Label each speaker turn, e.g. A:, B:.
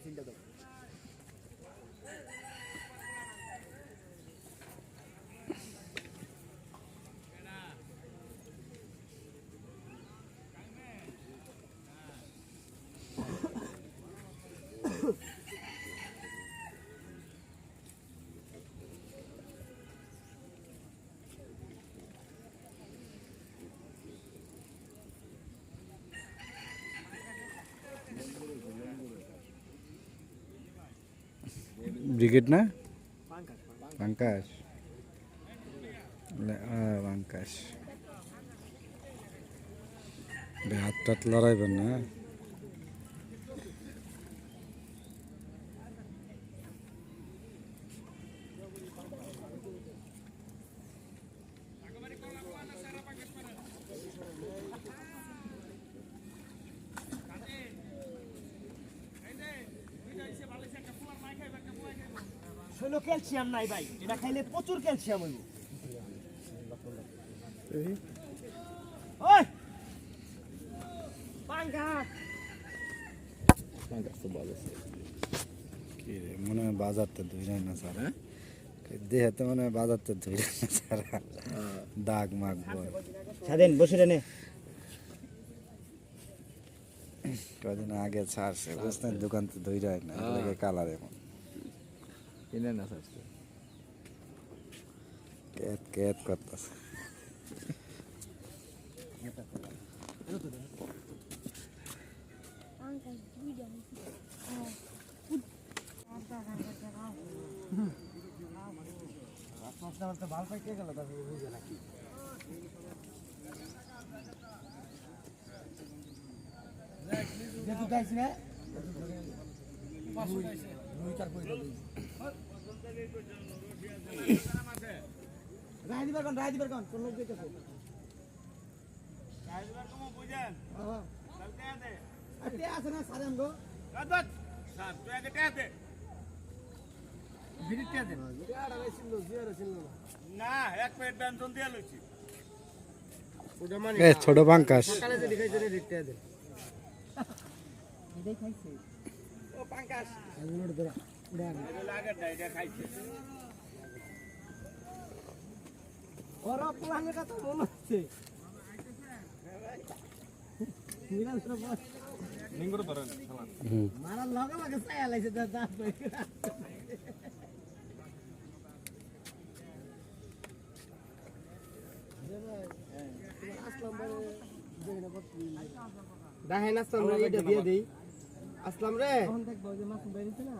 A: তিনটা দাও
B: ব্রিগেড না বাঙ্কাস বাঙ্কাস হাত টাত লড়াইবেন না
A: শৈলো ক্যালসিয়াম নাই ভাই, এটা খাইলে প্রচুর ক্যালসিয়াম হইব। ওই পাঙ্গাস
B: পাঙ্কাস তো ভালো কি রে মনে হয় বাজারটা ধুই যায় না স্যার দেহে তো মনে হয় বাজারটা ধুই যায় না স্যার দাগ মাগ
A: স্বাধীন বসে রে নে
B: কদিন আগে ছাড়ছে বুঝতেন দোকান তো ধুই যায় না এগুলোকে কালার এমন
C: কিনে না স্যার
B: কেত কেত করতেছে
A: ভালো পাইতে গেল তারপর বুঝে নাকি যেহেতু চাইছি না রায় দিবার কোন লোক দেখতেছে আছে না সারেন গো
D: না এক প্লেট ব্যঞ্জন দিয়ে লইছি
B: ছোট বাঙ্কাস
A: ও পাঙ্কাস
D: লাগে এটা খাইছে
A: ওরা প্লানের কথা মনে হচ্ছে মারার লগে লগে চাই লাইছে দেখেন আসলাম রে, এটা দিয়ে দেই আসলাম রে, দেখবো যে মাছ বেরিয়েছে না।